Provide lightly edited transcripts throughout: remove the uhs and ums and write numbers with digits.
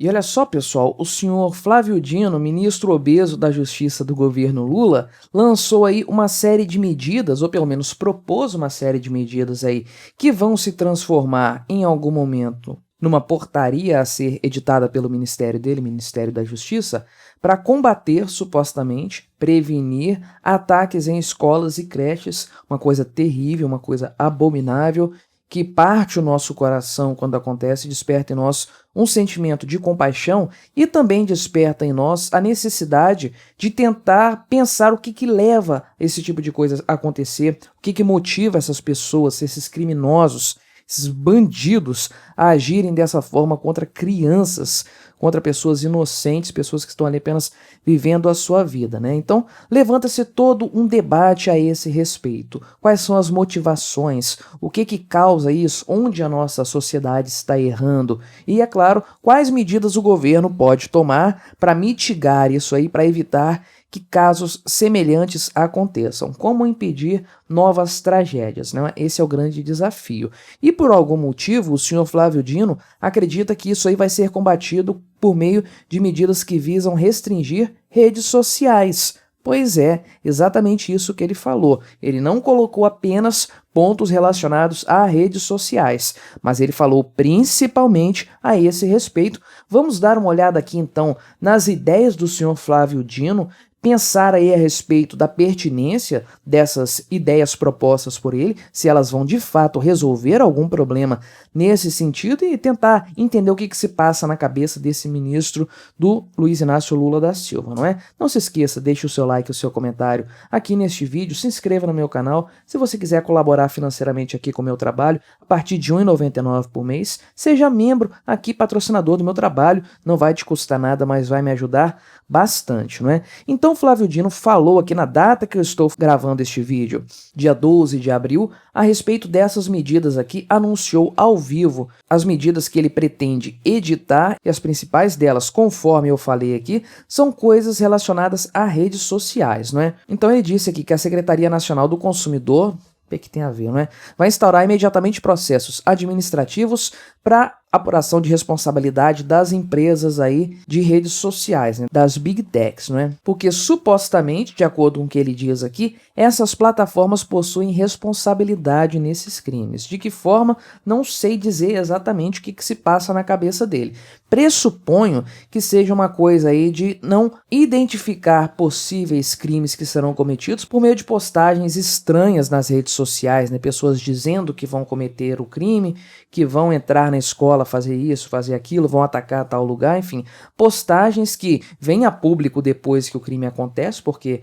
E olha só, pessoal, o senhor Flávio Dino, ministro obeso da Justiça do governo Lula, lançou aí uma série de medidas, ou pelo menos propôs uma série de medidas aí, que vão se transformar em algum momento numa portaria a ser editada pelo ministério dele, Ministério da Justiça, para combater, supostamente, prevenir ataques em escolas e creches, uma coisa terrível, uma coisa abominável, que parte o nosso coração quando acontece, desperta em nós um sentimento de compaixão e também desperta em nós a necessidade de tentar pensar o que leva esse tipo de coisa a acontecer, o que motiva essas pessoas, esses criminosos, esses bandidos a agirem dessa forma contra crianças, contra pessoas inocentes, pessoas que estão ali apenas vivendo a sua vida, né? Então, levanta-se todo um debate a esse respeito. Quais são as motivações? O que causa isso? Onde a nossa sociedade está errando? E, é claro, quais medidas o governo pode tomar para mitigar isso aí, para evitar que casos semelhantes aconteçam. Como impedir novas tragédias, né? Esse é o grande desafio. E por algum motivo, o senhor Flávio Dino acredita que isso aí vai ser combatido por meio de medidas que visam restringir redes sociais. Pois é, exatamente isso que ele falou. Ele não colocou apenas pontos relacionados a redes sociais, mas ele falou principalmente a esse respeito. Vamos dar uma olhada aqui então nas ideias do senhor Flávio Dino, pensar aí a respeito da pertinência dessas ideias propostas por ele, se elas vão de fato resolver algum problema nesse sentido e tentar entender o que se passa na cabeça desse ministro do Luiz Inácio Lula da Silva, não é? Não se esqueça, deixe o seu like e o seu comentário aqui neste vídeo, se inscreva no meu canal, se você quiser colaborar financeiramente aqui com o meu trabalho, a partir de R$ 1,99 por mês, seja membro aqui, patrocinador do meu trabalho, não vai te custar nada, mas vai me ajudar bastante, não é? Então, Flávio Dino falou aqui na data que eu estou gravando este vídeo, dia 12 de abril, a respeito dessas medidas aqui, anunciou ao vivo as medidas que ele pretende editar e as principais delas, conforme eu falei aqui, são coisas relacionadas a redes sociais, não é? Então ele disse aqui que a Secretaria Nacional do Consumidor, o que tem a ver, não é? Vai instaurar imediatamente processos administrativos para apuração de responsabilidade das empresas aí de redes sociais, né? Das Big Techs, não é? Porque supostamente, de acordo com o que ele diz aqui, essas plataformas possuem responsabilidade nesses crimes. De que forma? Não sei dizer exatamente o que se passa na cabeça dele. Pressuponho que seja uma coisa aí de não identificar possíveis crimes que serão cometidos por meio de postagens estranhas nas redes sociais, né? Pessoas dizendo que vão cometer o crime, que vão entrar na escola, fazer isso, fazer aquilo, vão atacar tal lugar, enfim, postagens que vêm a público depois que o crime acontece, porque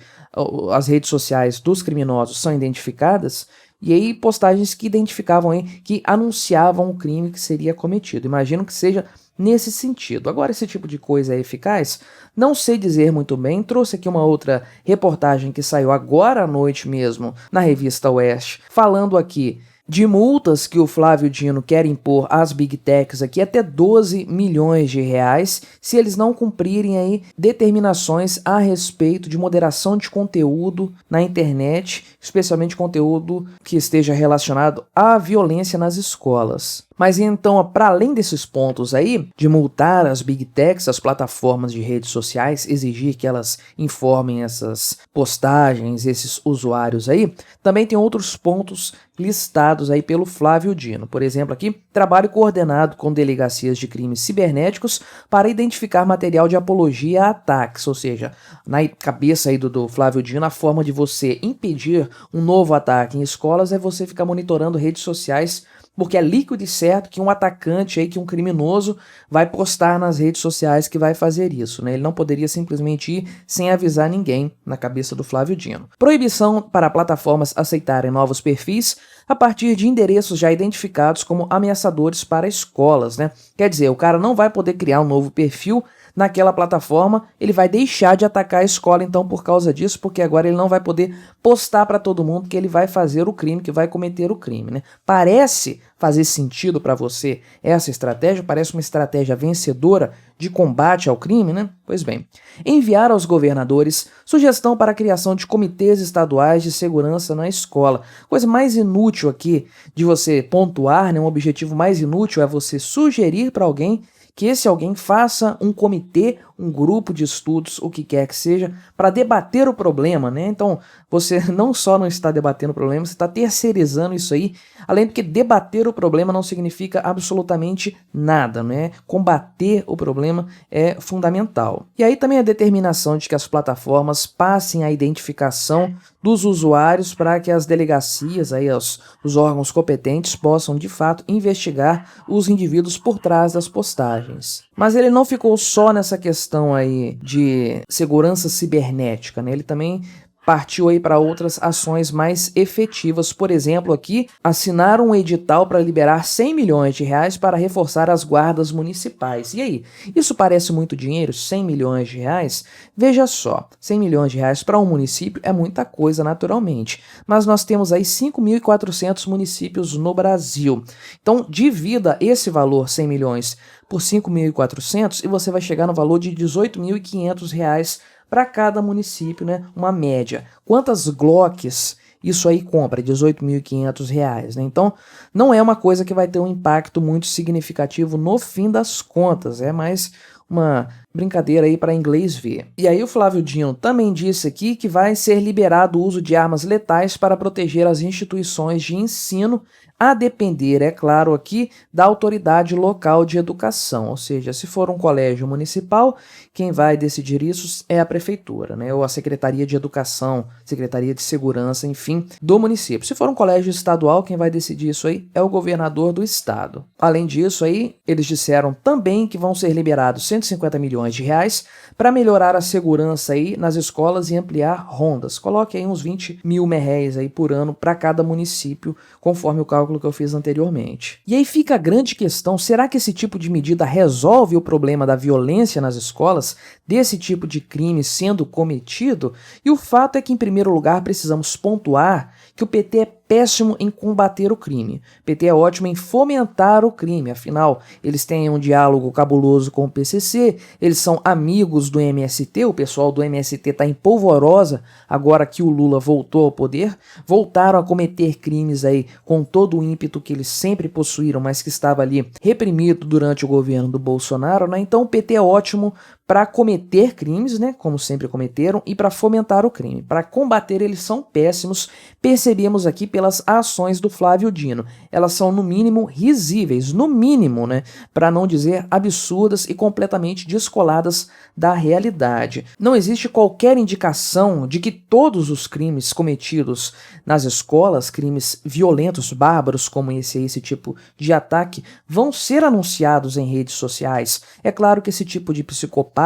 as redes sociais dos criminosos são identificadas, e aí postagens que identificavam aí, que anunciavam o crime que seria cometido. Imagino que seja nesse sentido. Agora, esse tipo de coisa é eficaz? Não sei dizer muito bem. Trouxe aqui uma outra reportagem que saiu agora à noite mesmo, na revista Oeste, falando aqui de multas que o Flávio Dino quer impor às Big Techs aqui, até 12 milhões de reais, se eles não cumprirem aí determinações a respeito de moderação de conteúdo na internet, especialmente conteúdo que esteja relacionado à violência nas escolas. Mas então, para além desses pontos aí, de multar as Big Techs, as plataformas de redes sociais, exigir que elas informem essas postagens, esses usuários aí, também tem outros pontos listados aí pelo Flávio Dino. Por exemplo, aqui, trabalho coordenado com delegacias de crimes cibernéticos para identificar material de apologia a ataques, ou seja, na cabeça aí do Flávio Dino, a forma de você impedir um novo ataque em escolas é você ficar monitorando redes sociais, porque é líquido e certo que um atacante aí, que um criminoso vai postar nas redes sociais que vai fazer isso, né? Ele não poderia simplesmente ir sem avisar ninguém, na cabeça do Flávio Dino. Proibição para plataformas aceitarem novos perfis a partir de endereços já identificados como ameaçadores para escolas, né? Quer dizer, o cara não vai poder criar um novo perfil naquela plataforma, ele vai deixar de atacar a escola então por causa disso, porque agora ele não vai poder postar para todo mundo que ele vai fazer o crime, que vai cometer o crime, né? Parece fazer sentido para você essa estratégia? Parece uma estratégia vencedora de combate ao crime, né? Pois bem, enviar aos governadores sugestão para a criação de comitês estaduais de segurança na escola. Coisa mais inútil aqui de você pontuar, né? Um objetivo mais inútil é você sugerir para alguém que esse alguém faça um comitê, um grupo de estudos, o que quer que seja, para debater o problema, né? Então, você não só não está debatendo o problema, você está terceirizando isso aí, além do que debater o problema não significa absolutamente nada, né? Combater o problema é fundamental. E aí também a determinação de que as plataformas passem a identificação dos usuários para que as delegacias, aí, os órgãos competentes possam de fato investigar os indivíduos por trás das postagens. Mas ele não ficou só nessa questão aí de segurança cibernética, né? Ele também partiu aí para outras ações mais efetivas. Por exemplo, aqui, assinar um edital para liberar 100 milhões de reais para reforçar as guardas municipais. E aí, isso parece muito dinheiro? 100 milhões de reais? Veja só, 100 milhões de reais para um município é muita coisa naturalmente, mas nós temos aí 5.400 municípios no Brasil. Então, divida esse valor, 100 milhões, por 5.400 e você vai chegar no valor de R$ 18.500 para cada município, né? Uma média. Quantas Glocks isso aí compra? R$ 18.500, né? Então, não é uma coisa que vai ter um impacto muito significativo no fim das contas, é mais uma brincadeira aí para inglês ver. E aí o Flávio Dino também disse aqui que vai ser liberado o uso de armas letais para proteger as instituições de ensino, a depender, é claro, aqui da autoridade local de educação, ou seja, se for um colégio municipal, quem vai decidir isso é a prefeitura, né, ou a Secretaria de Educação, Secretaria de Segurança, enfim, do município. Se for um colégio estadual, quem vai decidir isso aí é o governador do estado. Além disso aí, eles disseram também que vão ser liberados 150 milhões de reais para melhorar a segurança aí nas escolas e ampliar rondas. Coloque aí uns 20 mil merréis aí por ano para cada município, conforme o cálculo que eu fiz anteriormente. E aí fica a grande questão, será que esse tipo de medida resolve o problema da violência nas escolas, desse tipo de crime sendo cometido? E o fato é que, em primeiro lugar, precisamos pontuar que o PT é péssimo em combater o crime. O PT é ótimo em fomentar o crime, afinal, eles têm um diálogo cabuloso com o PCC, eles são amigos do MST, o pessoal do MST está em polvorosa agora que o Lula voltou ao poder, voltaram a cometer crimes aí com todo o ímpeto que eles sempre possuíram, mas que estava ali reprimido durante o governo do Bolsonaro, né? Então o PT é ótimo para cometer crimes, né, como sempre cometeram, e para fomentar o crime. Para combater, eles são péssimos, percebemos aqui pelas ações do Flávio Dino. Elas são, no mínimo, risíveis, no mínimo, né, para não dizer absurdas e completamente descoladas da realidade. Não existe qualquer indicação de que todos os crimes cometidos nas escolas, crimes violentos, bárbaros, como esse tipo de ataque, vão ser anunciados em redes sociais. É claro que esse tipo de psicopata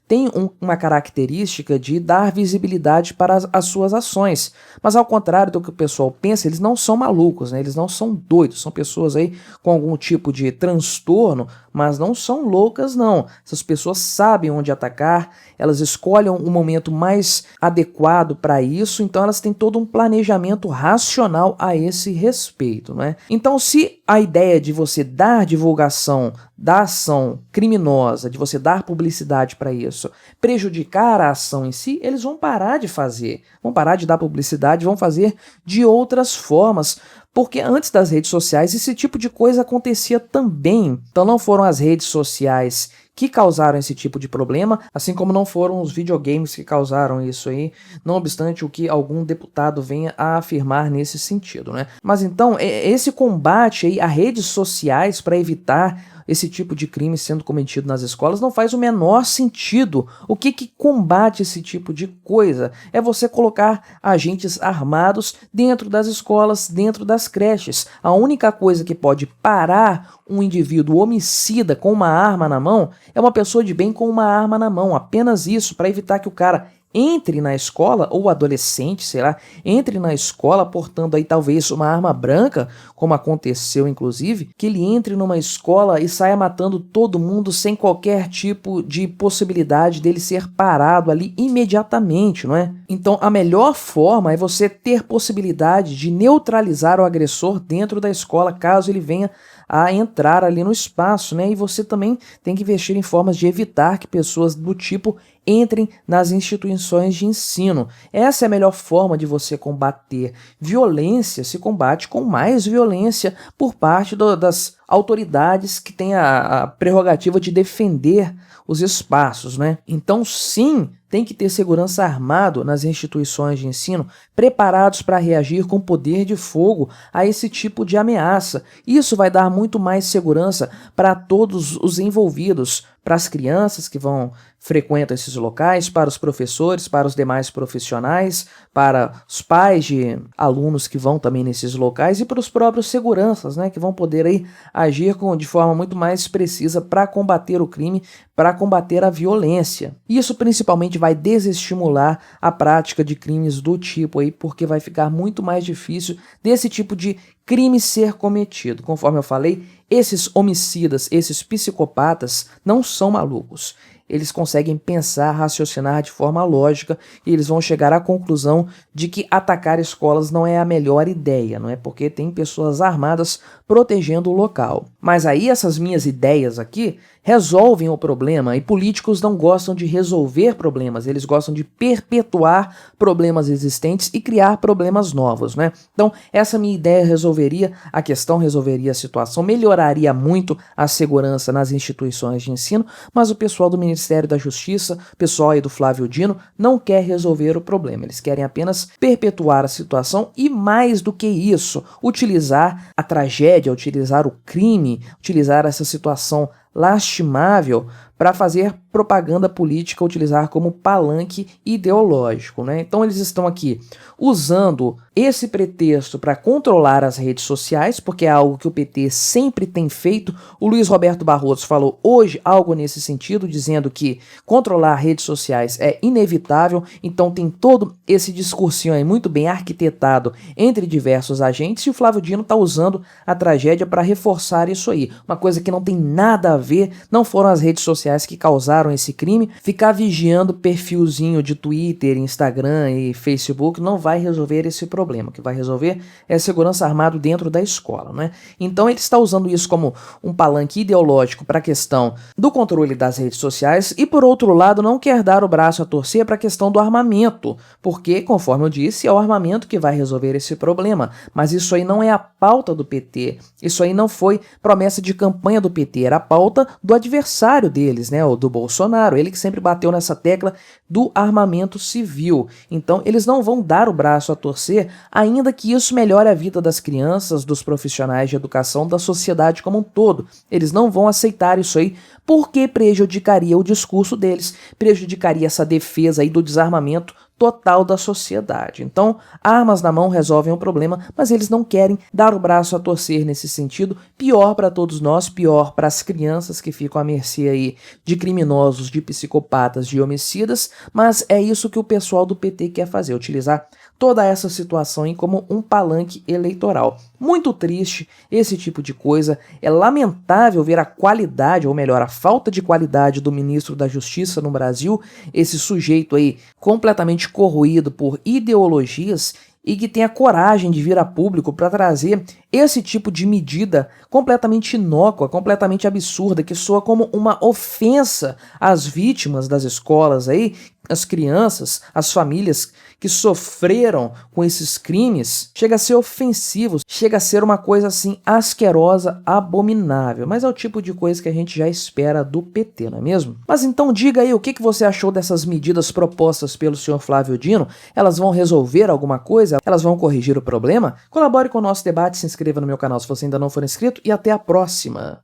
tem uma característica de dar visibilidade para as suas ações, mas ao contrário do que o pessoal pensa, eles não são malucos, né? Eles não são doidos, são pessoas aí com algum tipo de transtorno, mas não são loucas não. Essas pessoas sabem onde atacar, elas escolhem o momento mais adequado para isso, então elas têm todo um planejamento racional a esse respeito, né? Então, se a ideia de você dar divulgação da ação criminosa, de você dar publicidade para isso, prejudicar a ação em si, eles vão parar de fazer, vão parar de dar publicidade, vão fazer de outras formas, porque antes das redes sociais esse tipo de coisa acontecia também. Então não foram as redes sociais que causaram esse tipo de problema, assim como não foram os videogames que causaram isso aí, não obstante o que algum deputado venha a afirmar nesse sentido, né? Mas então, esse combate aí a redes sociais para evitar esse tipo de crime sendo cometido nas escolas não faz o menor sentido. O que combate esse tipo de coisa? É você colocar agentes armados dentro das escolas, dentro das creches. A única coisa que pode parar um indivíduo homicida com uma arma na mão é uma pessoa de bem com uma arma na mão. Apenas isso, para evitar que o cara entre na escola, ou adolescente, sei lá, entre na escola portando aí talvez uma arma branca, como aconteceu inclusive, que ele entre numa escola e saia matando todo mundo sem qualquer tipo de possibilidade dele ser parado ali imediatamente, não é? Então a melhor forma é você ter possibilidade de neutralizar o agressor dentro da escola, caso ele venha a entrar ali no espaço, né? E você também tem que investir em formas de evitar que pessoas do tipo entrem nas instituições de ensino. Essa é a melhor forma de você combater violência, se combate com mais violência por parte das autoridades que têm a prerrogativa de defender os espaços, né? Então, sim, tem que ter segurança armado nas instituições de ensino, preparados para reagir com poder de fogo a esse tipo de ameaça. Isso vai dar muito mais segurança para todos os envolvidos, para as crianças que frequentam esses locais, para os professores, para os demais profissionais, para os pais de alunos que vão também nesses locais e para os próprios seguranças, né, que vão poder aí agir de forma muito mais precisa para combater o crime, para combater a violência. Isso principalmente vai desestimular a prática de crimes do tipo aí, porque vai ficar muito mais difícil desse tipo de crime ser cometido. Conforme eu falei, esses homicidas, esses psicopatas não são malucos. Eles conseguem pensar, raciocinar de forma lógica e eles vão chegar à conclusão de que atacar escolas não é a melhor ideia, não é? Porque tem pessoas armadas protegendo o local. Mas aí essas minhas ideias aqui resolvem o problema e políticos não gostam de resolver problemas, eles gostam de perpetuar problemas existentes e criar problemas novos, né? Então, essa minha ideia resolveria a questão, resolveria a situação, melhoraria muito a segurança nas instituições de ensino, mas o pessoal do Ministério da Justiça, o pessoal aí do Flávio Dino, não quer resolver o problema, eles querem apenas perpetuar a situação e, mais do que isso, utilizar a tragédia, utilizar o crime, utilizar essa situação lastimável para fazer propaganda política, utilizar como palanque ideológico, né? Então eles estão aqui usando esse pretexto para controlar as redes sociais, porque é algo que o PT sempre tem feito. O Luiz Roberto Barroso falou hoje algo nesse sentido, dizendo que controlar redes sociais é inevitável, então tem todo esse discursinho aí muito bem arquitetado entre diversos agentes, e o Flávio Dino está usando a tragédia para reforçar isso aí. Uma coisa que não tem nada a ver, não foram as redes sociais que causaram esse crime. Ficar vigiando perfilzinho de Twitter, Instagram e Facebook não vai resolver esse problema. O que vai resolver é segurança armado dentro da escola, né? Então ele está usando isso como um palanque ideológico para a questão do controle das redes sociais e, por outro lado, não quer dar o braço a torcer para a questão do armamento, porque, conforme eu disse, é o armamento que vai resolver esse problema. Mas isso aí não é a pauta do PT, isso aí não foi promessa de campanha do PT, era a pauta do adversário deles, né, o do Bolsonaro, ele que sempre bateu nessa tecla do armamento civil. Então eles não vão dar o braço a torcer, ainda que isso melhore a vida das crianças, dos profissionais de educação, da sociedade como um todo. Eles não vão aceitar isso aí, porque prejudicaria o discurso deles, prejudicaria essa defesa aí do desarmamento total da sociedade. Então, armas na mão resolvem o problema, mas eles não querem dar o braço a torcer nesse sentido. Pior para todos nós, pior para as crianças que ficam à mercê aí de criminosos, de psicopatas, de homicidas, mas é isso que o pessoal do PT quer fazer, utilizar toda essa situação aí como um palanque eleitoral. Muito triste esse tipo de coisa, é lamentável ver a qualidade, ou melhor, a falta de qualidade do ministro da Justiça no Brasil, esse sujeito aí completamente corroído por ideologias e que tem a coragem de vir a público para trazer esse tipo de medida completamente inócua, completamente absurda, que soa como uma ofensa às vítimas das escolas aí, as crianças, as famílias que sofreram com esses crimes. Chega a ser ofensivo, chega a ser uma coisa assim asquerosa, abominável, mas é o tipo de coisa que a gente já espera do PT, não é mesmo? Mas então diga aí o que você achou dessas medidas propostas pelo senhor Flávio Dino. Elas vão resolver alguma coisa? Elas vão corrigir o problema? Colabore com o nosso debate, se inscreva no meu canal se você ainda não for inscrito e até a próxima!